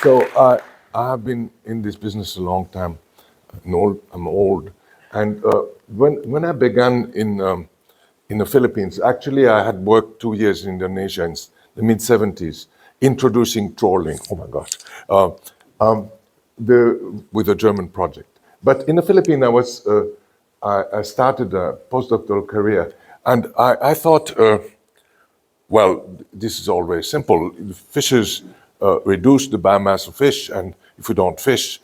I have been in this business a long time. I'm old, and when I began in the Philippines, actually I had worked 2 years in Indonesia in the mid-70s, introducing trawling. Oh my gosh, with a German project. But in the Philippines, I started a postdoctoral career, and I thought. Well, this is all very simple. Fishers reduce the biomass of fish, and if we don't fish,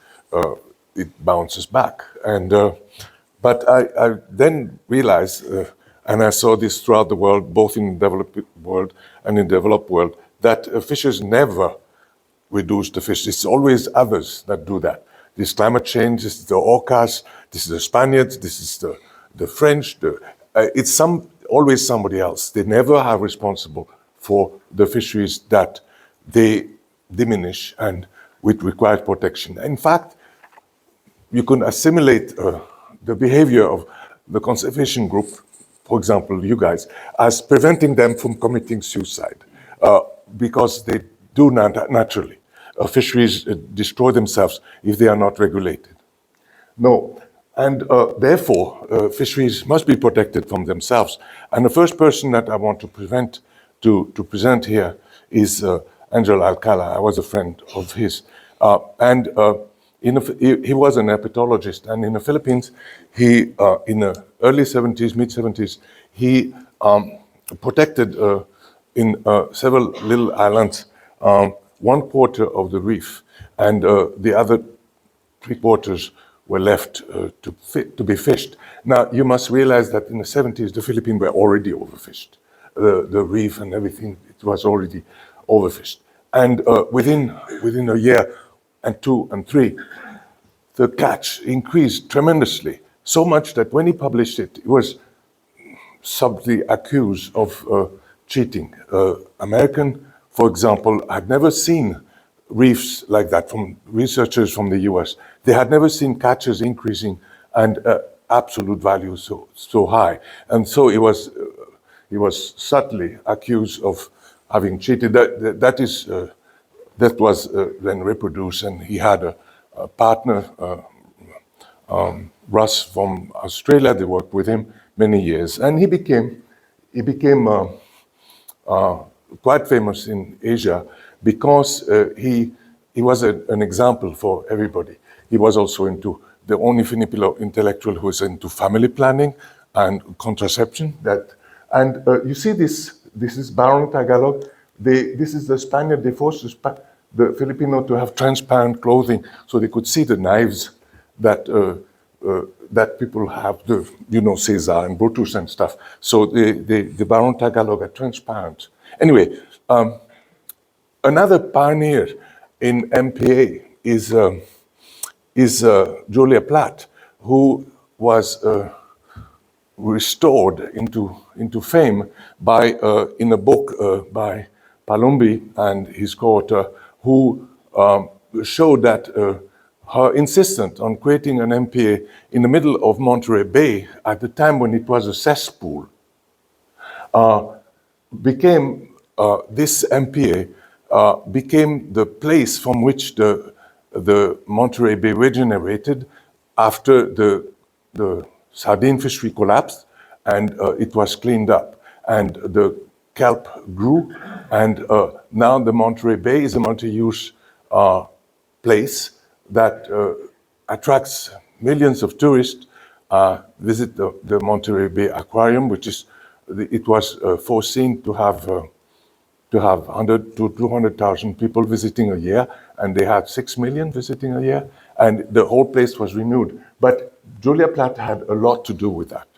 it bounces back. But I then realized, and I saw this throughout the world, both in the developed world and in the developed world, that fishers never reduce the fish. It's always others that do that. This climate change, this is the orcas, this is the Spaniards, this is the French. It's always somebody else. They never are responsible for the fisheries that they diminish and which require protection. In fact, you can assimilate the behavior of the conservation group, for example, you guys, as preventing them from committing suicide because they do not naturally. Fisheries destroy themselves if they are not regulated. No, and therefore, fisheries must be protected from themselves. And the first person that I want to present here is Angel Alcala. I was a friend of his. He was an herpetologist, and in the Philippines, in the early 70s, mid-70s, he protected in several little islands 1/4 of the reef, and the other 3/4 were left to be fished. Now, you must realize that in the 70s, the Philippines were already overfished. The reef and everything, it was already overfished. And within a year and 2 and 3, the catch increased tremendously, so much that when he published it, he was subtly accused of cheating. American, for example, had never seen reefs like that from researchers from the US. They had never seen catches increasing and absolute value so high. And so he was subtly accused of having cheated. That was then reproduced, and he had a partner, Russ from Australia. They worked with him many years, and he became quite famous in Asia because he was an example for everybody. He was also the only Filipino intellectual who was into family planning and contraception. You see this is Baron Tagalog. This is the Spaniard. They forced the Filipino to have transparent clothing so they could see the knives that people have, Caesar and Brutus and stuff. So the Baron Tagalog are transparent. Anyway, another pioneer in MPA is Julia Platt, who was restored into fame in a book by Palumbi and his co-author, who showed that her insistence on creating an MPA in the middle of Monterey Bay at the time when it was a cesspool this MPA became the place from which the Monterey Bay regenerated after the sardine fishery collapsed, and it was cleaned up, and the kelp grew, and now the Monterey Bay is a multi-use place that attracts millions of tourists. Visit the Monterey Bay Aquarium, it was foreseen to have 100 to 200,000 people visiting a year, and they had 6 million visiting a year, and the whole place was renewed. But Julia Platt had a lot to do with that.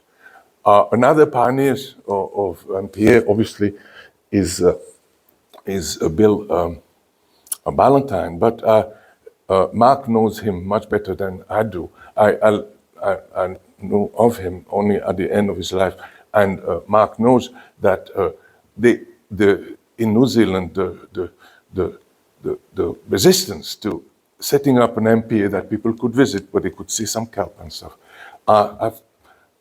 Another pioneer of MPA, obviously, is Bill Ballantyne, but Mark knows him much better than I do. I know of him only at the end of his life, and Mark knows that in New Zealand, the resistance to setting up an MPA that people could visit, where they could see some kelp and stuff,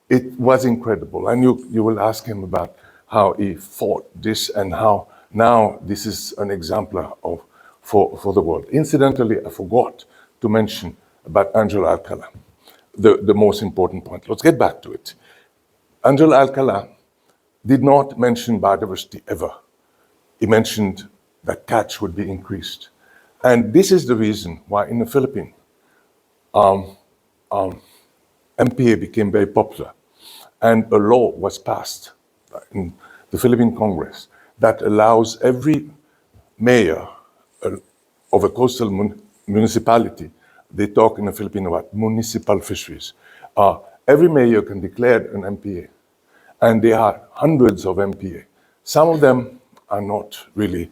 it was incredible. And you will ask him about how he fought this and how now this is an exemplar of for the world. Incidentally, I forgot to mention about Angel Alcala, the most important point. Let's get back to it. Angel Alcala did not mention biodiversity ever. He mentioned that catch would be increased. And this is the reason why in the Philippines, MPA became very popular. And a law was passed in the Philippine Congress that allows every mayor of a coastal municipality, they talk in the Philippines about municipal fisheries. Every mayor can declare an MPA. And there are hundreds of MPA. Some of them are not really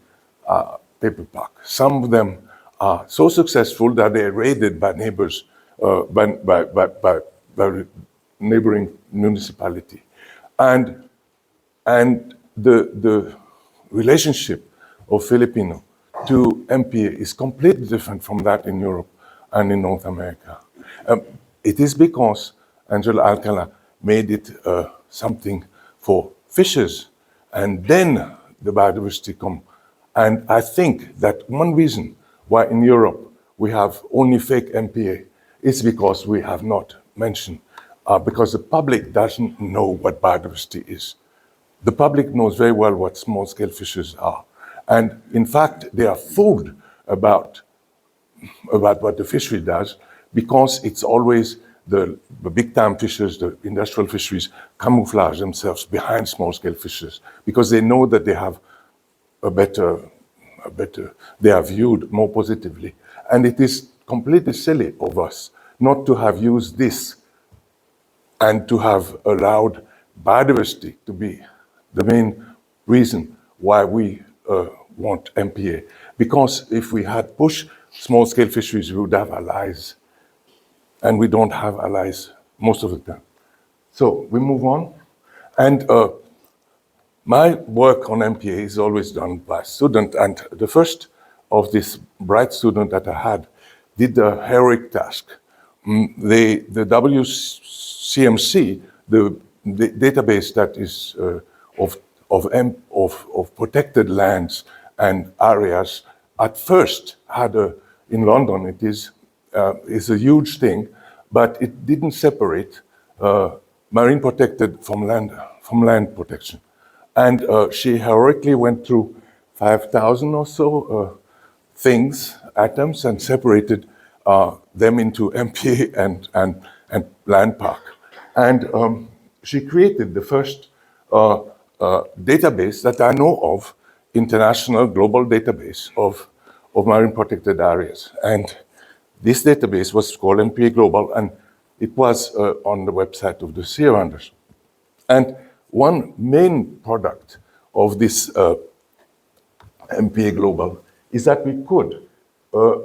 paper park. Some of them are so successful that they're raided by neighbors, by neighboring municipality. And the relationship of Filipino to MPA is completely different from that in Europe and in North America. It is because Angel Alcala made it something for fishers, and then the biodiversity come. And I think that one reason why in Europe we have only fake MPA is because we have not mentioned, because the public doesn't know what biodiversity is. The public knows very well what small-scale fisheries are. And in fact, they are fooled about what the fishery does, because it's always the big-time fishers, the industrial fisheries, camouflage themselves behind small-scale fisheries, because they know that they have they are viewed more positively. And it is completely silly of us not to have used this and to have allowed biodiversity to be the main reason why we want MPA. Because if we had pushed small-scale fisheries, we would have allies. And we don't have allies most of the time. So we move on. And my work on MPA is always done by a student. And the first of this bright student that I had did the heroic task. The WCMC, the database that is of protected lands and areas, at first had in London, it is a huge thing, but it didn't separate marine protected from land protection. And she heroically went through 5,000 or so atoms, and separated them into MPA and land park. And she created the first database that I know of, international global database of marine protected areas. And this database was called MPA Global, and it was on the website of the Sea Rounders. And one main product of this MPA Global is that we could,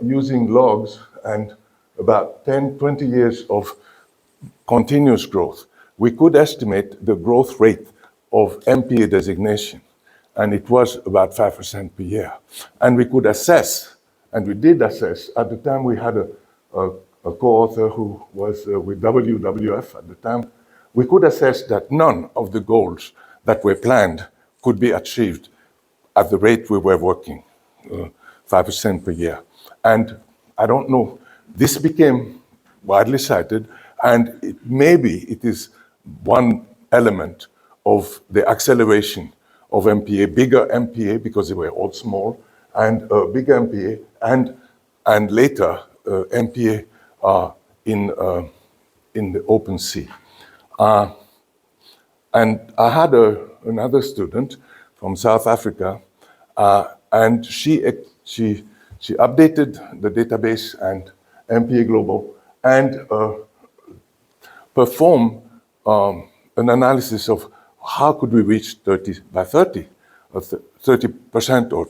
using logs and about 10, 20 years of continuous growth, we could estimate the growth rate of MPA designation. And it was about 5% per year. And we could assess, and we did assess. At the time, we had a co-author who was with WWF at the time. We could assess that none of the goals that were planned could be achieved at the rate we were working, 5% per year. And I don't know, this became widely cited, and maybe it is one element of the acceleration of MPA, bigger MPA, because they were all small, and bigger MPA, and later MPA in the open sea. And I had another student from South Africa, and she updated the database and MPA Global, and performed an analysis of how could we reach 30 by 30, or 30% or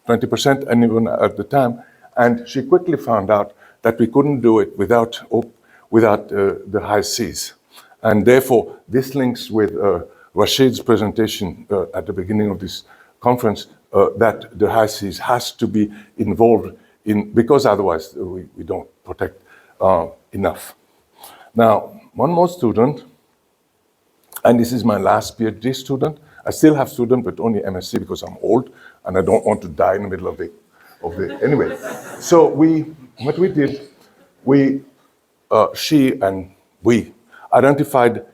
20%, and even at the time. And she quickly found out that we couldn't do it without the high seas. And therefore, this links with Rashid's presentation at the beginning of this conference, that the high seas has to be involved in, because otherwise we don't protect enough. Now, one more student, and this is my last PhD student. I still have students, but only MSc because I'm old and I don't want to die in the middle of of the, anyway. So what we did, she and we identified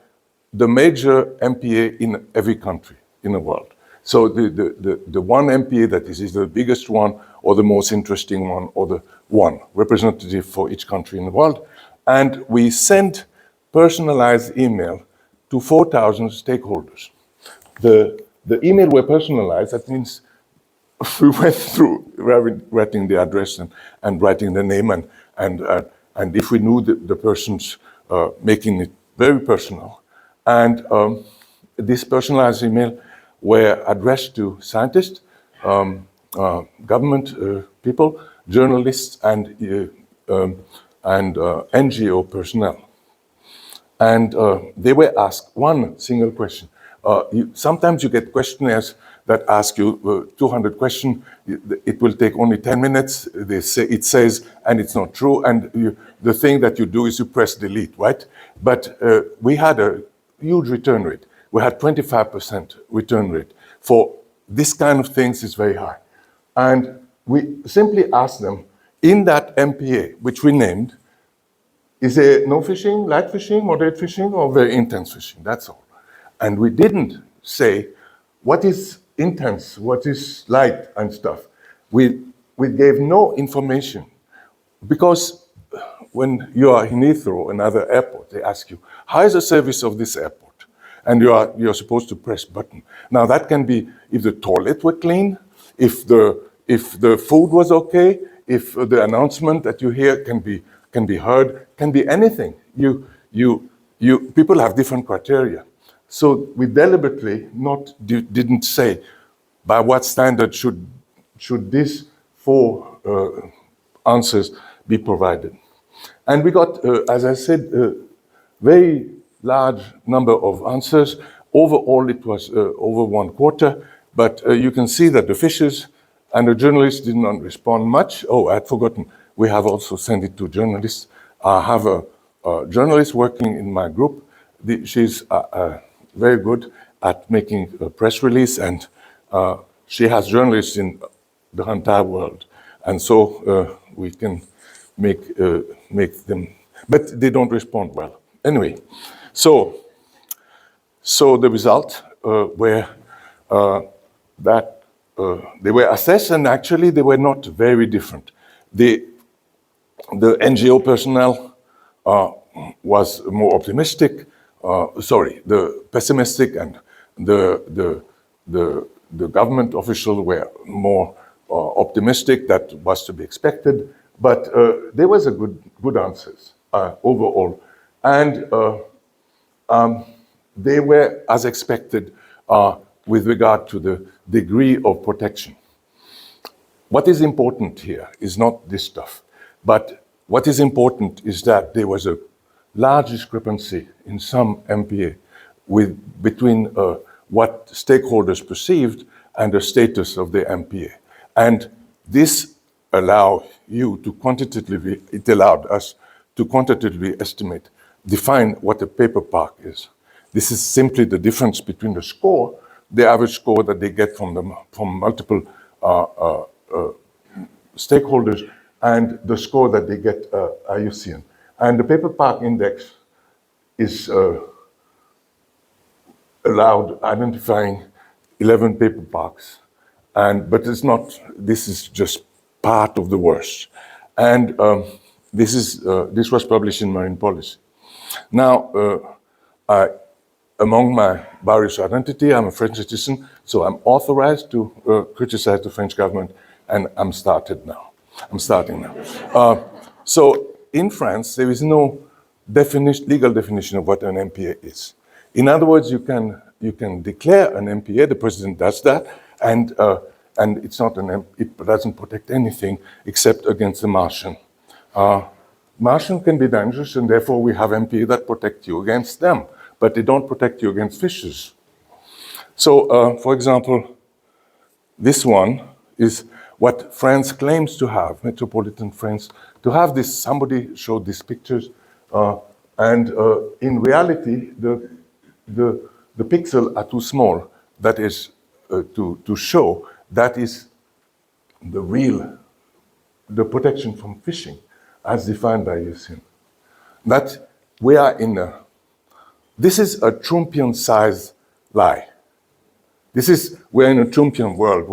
the major MPA in every country in the world. So the one MPA that is the biggest one or the most interesting one or the one representative for each country in the world. And we sent personalized email to 4,000 stakeholders. The email were personalized, that means we went through writing the address and writing the name and if we knew the person's making it very personal. And these personalized email were addressed to scientists, government people, journalists, and NGO personnel. And they were asked one single question. Sometimes you get questionnaires that ask you 200 questions. It will take only 10 minutes. They say it says, and it's not true. And the thing that you do is you press delete, right? But we had a huge return rate. We had 25% return rate. For this kind of things, it's very high. And we simply asked them, in that MPA, which we named, is there no fishing, light fishing, moderate fishing, or very intense fishing? That's all. And we didn't say what is intense, what is light and stuff. We gave no information because when you are in Heathrow, another airport, they ask you, how is the service of this airport? And you're supposed to press button. Now that can be if the toilet were clean, if the food was okay, if the announcement that you hear can be heard, can be anything. People have different criteria. So we deliberately didn't say by what standard should these four answers be provided. And we got, as I said, a very large number of answers. Overall, it was over 1/4, but you can see that the fishers and the journalists did not respond much. Oh, I had forgotten. We have also sent it to journalists. I have a journalist working in my group. She's very good at making a press release, and she has journalists in the entire world. And so we can make them, but they don't respond well. Anyway, so the result were that they were assessed, and actually they were not very different. The NGO personnel was more optimistic. The pessimistic, and the government officials were more optimistic. That was to be expected, but there was a good answers overall, and they were as expected with regard to the degree of protection. What is important here is not this stuff, but what is important is that there was a large discrepancy in some MPA between what stakeholders perceived and the status of the MPA. And this allowed us to quantitatively estimate, define what a paper park is. This is simply the difference between the score, the average score that they get from multiple stakeholders, and the score that they get IUCN. And the paper park index is allowed identifying 11 paper parks, but it's not. This is just part of the worst. And this was published in Marine Policy. Now, among my various identity, I'm a French citizen, so I'm authorized to criticize the French government, and I'm starting now. So in France, there is no legal definition of what an MPA is. In other words, you can declare an MPA. The president does that, and it's not it doesn't protect anything except against the Martian. Martian can be dangerous, and therefore we have MPA that protect you against them, but they don't protect you against fishes. So, for example, this one is what France claims to have, metropolitan France, to have this. Somebody showed these pictures, and in reality, the pixels are too small. That is to show that is the real the protection from fishing as defined by IUCN. That we are this is a Trumpian-sized lie. We're in a Trumpian world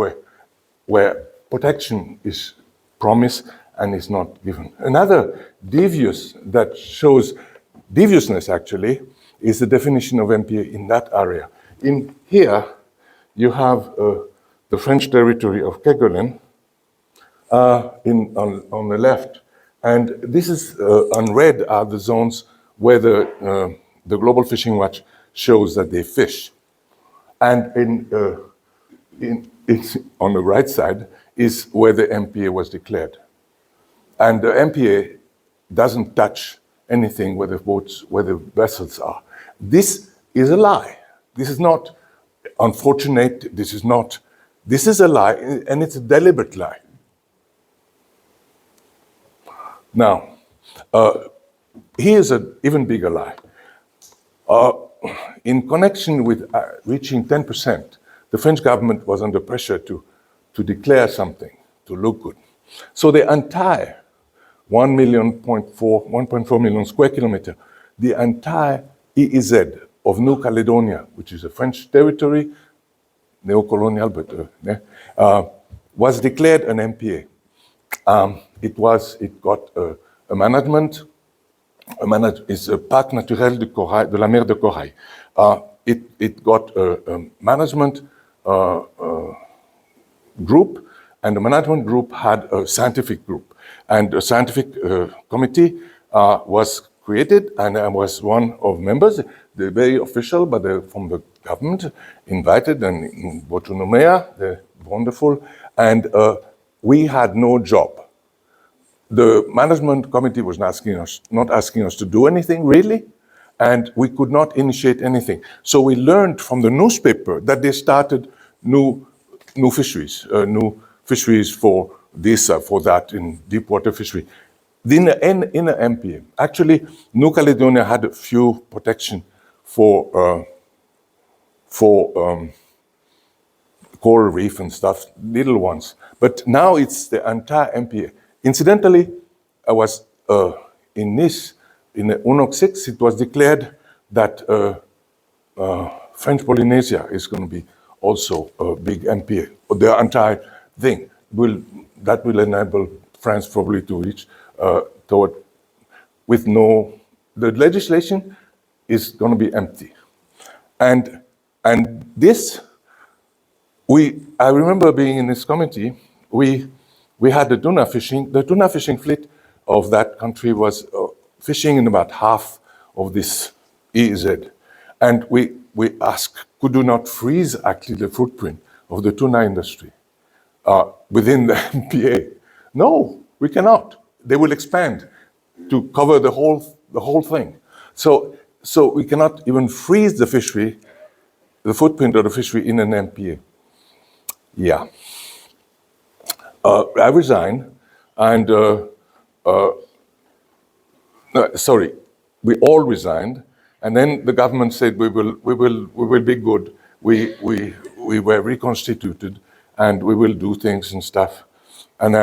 where protection is promised and is not given. Another that shows deviousness actually is the definition of MPA in that area. In here, you have the French territory of Kerguelen on the left, and this is unread are the zones where the Global Fishing Watch shows that they fish, and it's on the right side is where the MPA was declared, and the MPA doesn't touch anything where the vessels are. This is a lie. This is not unfortunate. This is a lie, and it's a deliberate lie. Now, here's an even bigger lie. In connection with reaching 10%, the French government was under pressure to declare something, to look good. So the entire 1.4 million square kilometer, the entire EEZ of New Caledonia, which is a French territory, neo-colonial, but was declared an MPA. It got a management. It's a Parc Naturel de la Mer de Corail. It got a management group, and the management group had a scientific group. And a scientific committee was created, and I was one of members. They're very official, but they're from the government, invited, and in Bodø, they're wonderful. And we had no job. The management committee was not asking us to do anything, really, and we could not initiate anything. So we learned from the newspaper that they started new fisheries for this, for that, in deep water fishery. In an MPA. Actually, New Caledonia had a few protection for coral reef and stuff, little ones. But now it's the entire MPA. Incidentally, I was in Nice, in the UNOC 6, it was declared that French Polynesia is going to be also a big MPA. The entire thing that will enable France probably to reach toward, with no, the legislation is going to be empty. And this, I remember being in this committee, we had the tuna fishing fleet of that country was fishing in about half of this EEZ. And we asked, could you not freeze actually the footprint of the tuna industry within the MPA? No, we cannot. They will expand to cover the whole thing. So we cannot even freeze the fishery, the footprint of the fishery in an MPA. Yeah. I resigned, and we all resigned, and then the government said we will be good. We were reconstituted, and we will do things and stuff. And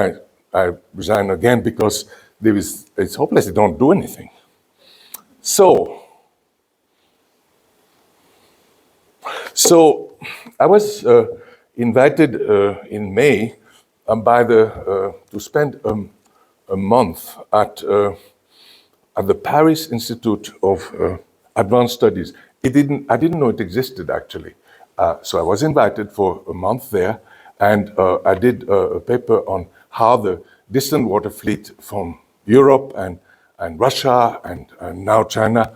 I resigned again because it's hopeless. They don't do anything. So I was invited in May to spend a month at the Paris Institute of Advanced Studies. I didn't know it existed actually. So I was invited for a month there, and I did a paper on how the distant water fleet from Europe and Russia and now China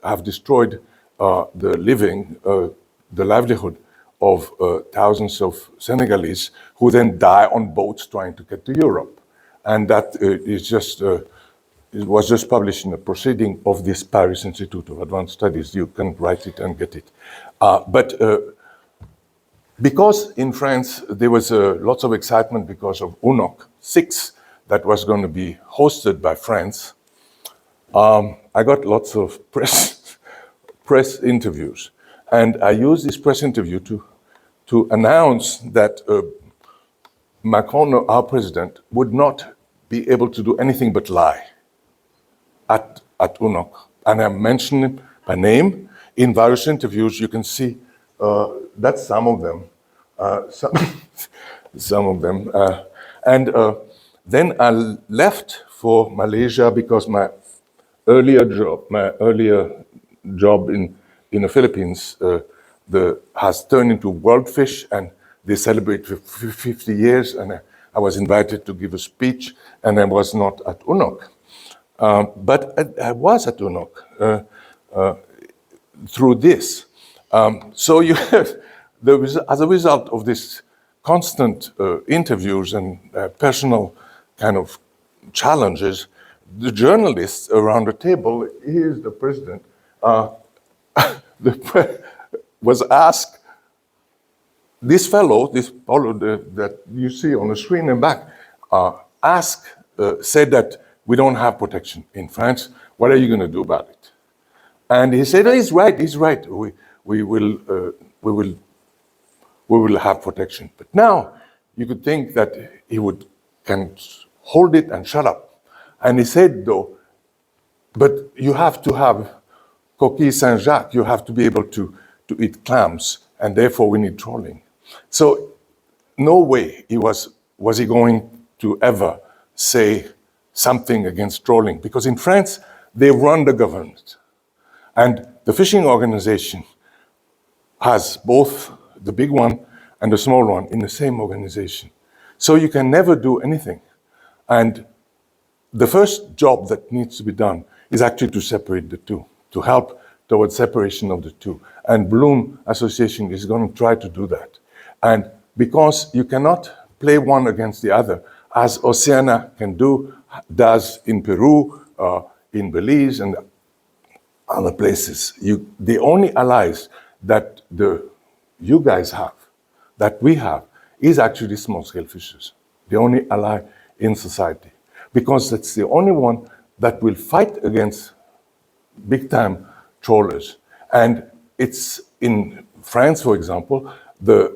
have destroyed the livelihood of thousands of Senegalese who then die on boats trying to get to Europe. And that it was just published in a proceeding of this Paris Institute of Advanced Studies. You can write it and get it. But because in France there was lots of excitement because of UNOC 6 that was going to be hosted by France, I got lots of press interviews. And I used this press interview to announce that Macron, our president, would not be able to do anything but lie at UNOC. And I mentioned him by name in various interviews. You can see that's some of them. Some of them. Then I left for Malaysia because my earlier job in the Philippines has turned into World Fish, and they celebrate 50 years, and I was invited to give a speech, and I was not at UNOC. But I was at UNOC through this. So you have, as a result of this constant interviews and personal kind of challenges, the journalists around the table, here's the president, was asked, this fellow that you see on the screen and back, said that we don't have protection in France. What are you going to do about it? And he said, oh, he's right. We will have protection. But now you could think that he can hold it and shut up. And he said, though, but you have to have coquille Saint-Jacques. You have to be able to eat clams, and therefore we need trawling. So no way was he going to ever say something against trawling, because in France, they run the government. And the fishing organization has both the big one and the small one in the same organization. So you can never do anything. And the first job that needs to be done is actually to separate the two, to help towards separation of the two. And Bloom Association is going to try to do that. And because you cannot play one against the other, as Oceana does in Peru, in Belize, and other places. The only allies that you guys have, that we have, is actually small-scale fishers. The only ally in society. Because that's the only one that will fight against big-time trawlers. And it's in France, for example, the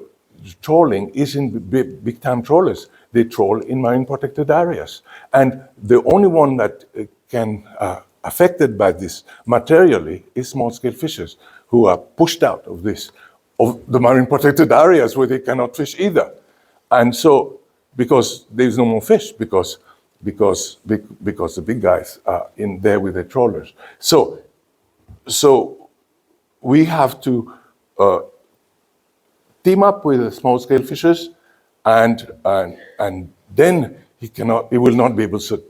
trawling is in big-time trawlers. They trawl in marine protected areas. And the only one that can affected by this materially is small-scale fishers who are pushed out of the marine protected areas where they cannot fish either. And so, because there's no more fish, because the big guys are in there with their trawlers. So we have to team up with the small-scale fishers, and then he will not be able to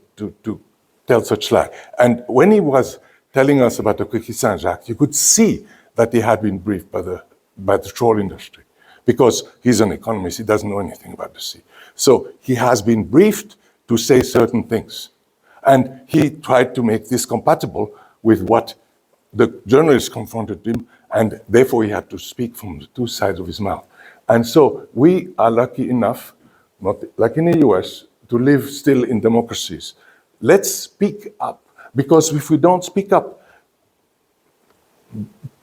tell such lie. And when he was telling us about the coquille Saint-Jacques, you could see that he had been briefed by the trawl industry, because he's an economist, he doesn't know anything about the sea. So he has been briefed to say certain things. And he tried to make this compatible with what the journalists confronted him, and therefore he had to speak from the two sides of his mouth. And so we are lucky enough, not like in the US, to live still in democracies. Let's speak up, because if we don't speak up,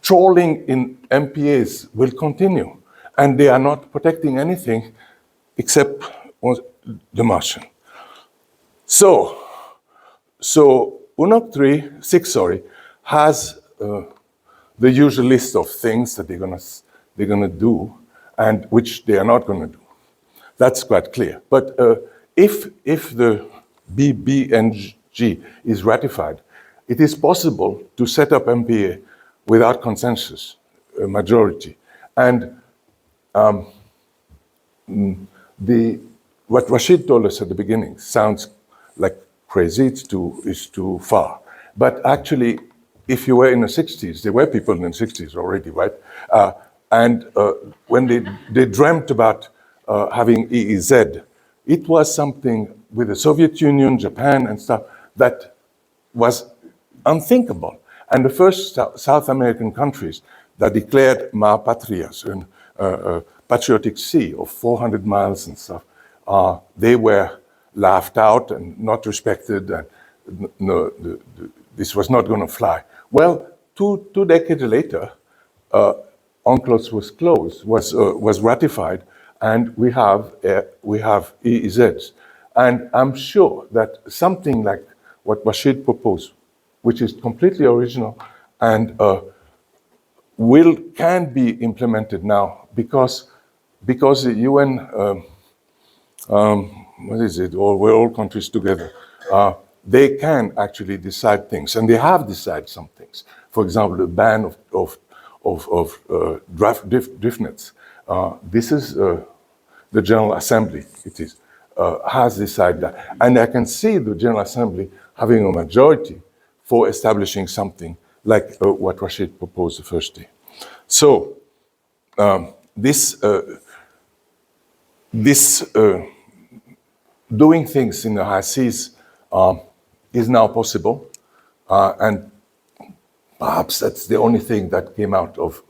trawling in MPAs will continue, and they are not protecting anything except the Martian. So UNOC 6 has the usual list of things that they're gonna do, and which they are not gonna do. That's quite clear. But if the BBNG is ratified, it is possible to set up MPA without consensus, a majority. And what Rashid told us at the beginning sounds like crazy, it's too far. But actually, if you were in the 60s, there were people in the 60s already, right? And when they dreamt about having EEZ, it was something with the Soviet Union, Japan, and stuff that was unthinkable. And the first South American countries that declared Mar Patrias, a patriotic sea of 400 miles and stuff, they were laughed out and not respected, and this was not going to fly. Well, two decades later, UNCLOS was ratified, and we have EEZs. And I'm sure that something like what Rashid proposed, which is completely original and can be implemented now because the UN, what is it? We're all countries together. They can actually decide things, and they have decided some things. For example, the ban of drift nets. This is the General Assembly. It is has decided that, and I can see the General Assembly having a majority for establishing something like what Rashid proposed the first day. So this doing things in the high seas is now possible, and perhaps that's the only thing that came out of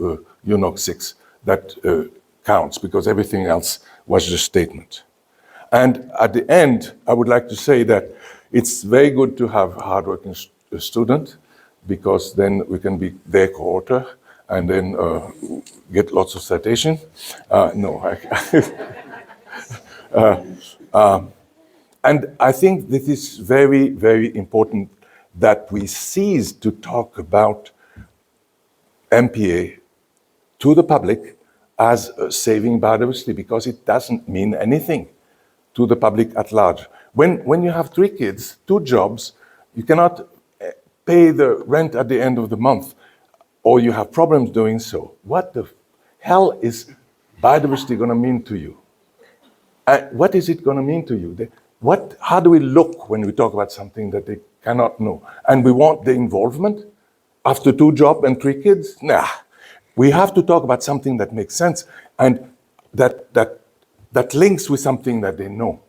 UNOC 6 that counts, because everything else was just statement. And at the end, I would like to say that it's very good to have a hardworking student, because then we can be their co-author and then get lots of citation. And I think this is very, very important that we cease to talk about MPA to the public as saving biodiversity, because it doesn't mean anything to the public at large. When you have 3 kids, 2 jobs, you cannot pay the rent at the end of the month, or you have problems doing so. What the hell is biodiversity going to mean to you? What is it going to mean to you? How do we look when we talk about something that they cannot know? And we want the involvement after 2 jobs and 3 kids? Nah. We have to talk about something that makes sense and that links with something that they know.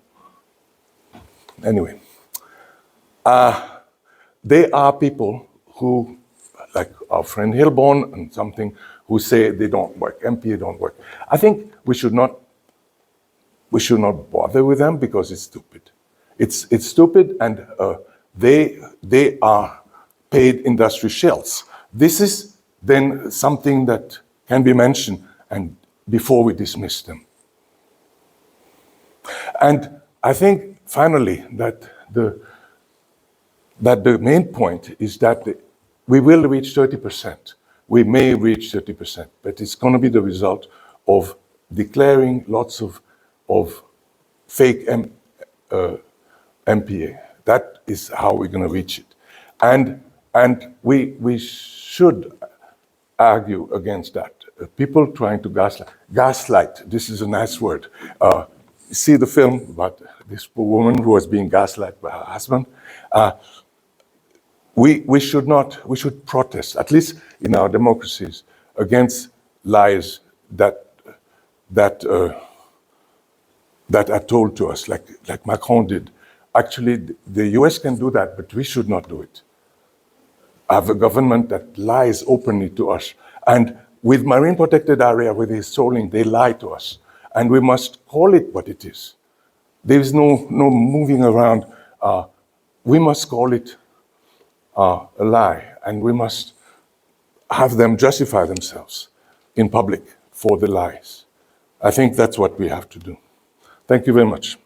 Anyway, there are people who, like our friend Hilborn and something, who say they don't work, MPA don't work. I think we should not bother with them, because it's stupid. It's stupid, and they are paid industry shells. This is then something that can be mentioned and before we dismiss them. And I think finally that the main point is that we will reach 30%. We may reach 30%, but it's going to be the result of declaring lots of fake MPA. That is how we're going to reach it. And we should argue against that. People trying to gaslight, this is a nice word. See the film about this poor woman who was being gaslighted by her husband? We should protest, at least in our democracies, against lies that are told to us, like Macron did. Actually, the US can do that, but we should not do it. Have a government that lies openly to us. And with marine protected area, with his tolling, they lie to us. And we must call it what it is. There is no moving around. We must call it a lie, and we must have them justify themselves in public for the lies. I think that's what we have to do. Thank you very much.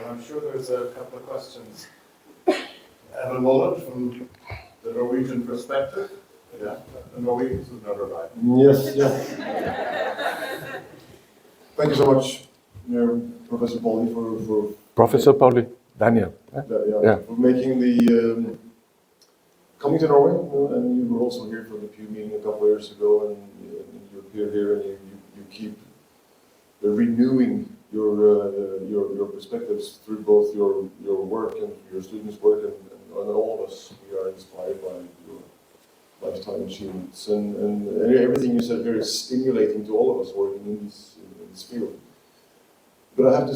I'm sure there's a couple of questions. Evan Mullen from the Norwegian perspective. Yeah, the Norwegians would never lie. Yes. Thank you so much, Professor Pauly, for Professor Pauly, Daniel. For making the coming to Norway, and you were also here for the Pew meeting a couple of years ago, and you appear here and you keep renewing your perspectives through both your work and your students' work, and all of us. We are inspired by your lifetime achievements, and everything you said here is stimulating to all of us working in this field. But I have to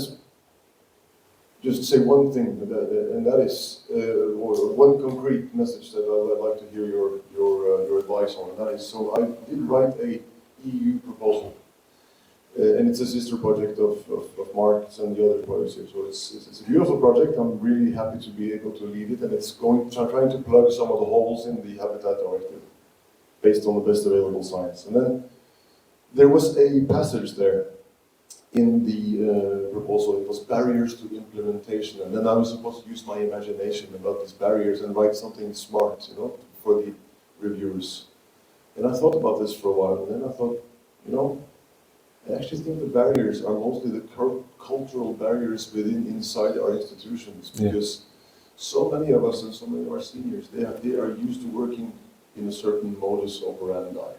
just say one thing, and that is one concrete message that I'd like to hear your advice on, and that is, so I did write a EU proposal And it's a sister project of Mark's and the other projects here. So it's a beautiful project. I'm really happy to be able to lead it, and it's trying to plug some of the holes in the Habitat Directive based on the best available science. And then there was a passage there in the proposal. It was barriers to implementation, and then I was supposed to use my imagination about these barriers and write something smart, for the reviewers. And I thought about this for a while, and then I thought, I actually think the barriers are mostly the cultural barriers inside our institutions, because so many of us and so many of our seniors, they are used to working in a certain modus operandi.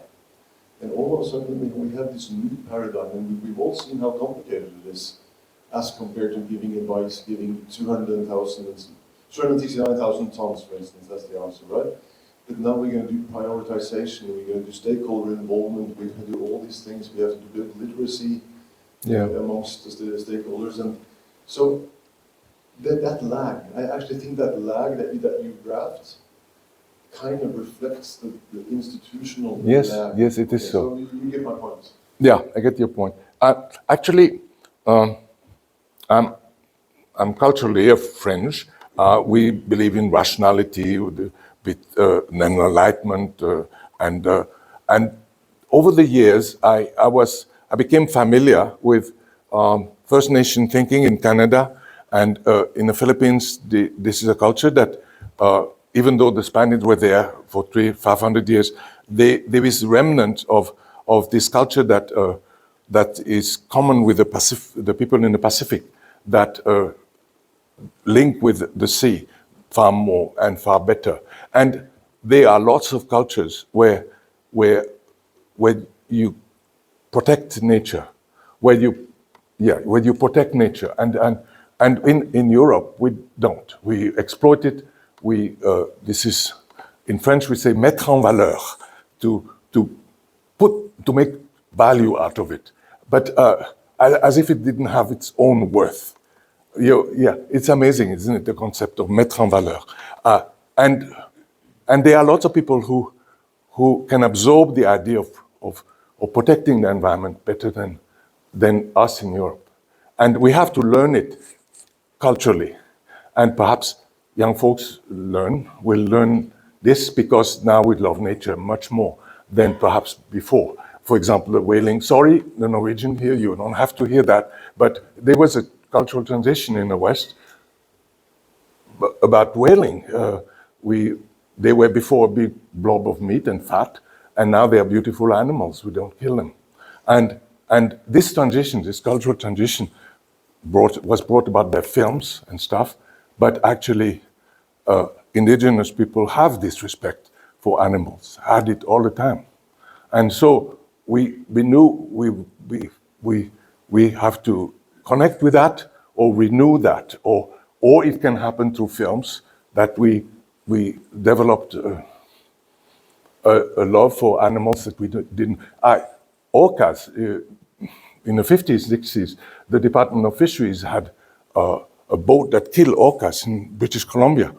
And all of a sudden we have this new paradigm, and we've all seen how complicated it is as compared to giving advice, giving 269,000 tons, for instance, that's the answer, right? But now we're going to do prioritization, we're going to do stakeholder involvement, we're going to do all these things, we have to build literacy amongst the stakeholders. And so that lag, I actually think that lag that you graphed kind of reflects the institutional lag. Yes, it is so. So you get my point. Yeah, I get your point. Actually, I'm culturally French. We believe in rationality, with enlightenment, and over the years, I became familiar with First Nation thinking in Canada, and in the Philippines. This is a culture that, even though the Spaniards were there for 500 years, there is remnant of this culture that is common with the people in the Pacific, that link with the sea far more and far better. And there are lots of cultures where you protect nature, where you protect nature, and in Europe we don't. We exploit it. This is, in French we say mettre en valeur, to make value out of it, but as if it didn't have its own worth. It's amazing, isn't it, the concept of mettre en valeur? And there are lots of people who can absorb the idea of protecting the environment better than us in Europe. And we have to learn it culturally. And perhaps young folks will learn this, because now we love nature much more than perhaps before. For example, the whaling. Sorry, the Norwegian here, you don't have to hear that, but there was a cultural transition in the West about whaling. They were before a big blob of meat and fat, and now they are beautiful animals. We don't kill them. And this transition, this cultural transition, was brought about by films and stuff, but actually indigenous people have this respect for animals, had it all the time. And so we knew we have to connect with that, or renew that, or it can happen through films, that we developed a love for animals that we didn't. Orcas, in the 50s, 60s, the Department of Fisheries had a boat that killed orcas in British Columbia.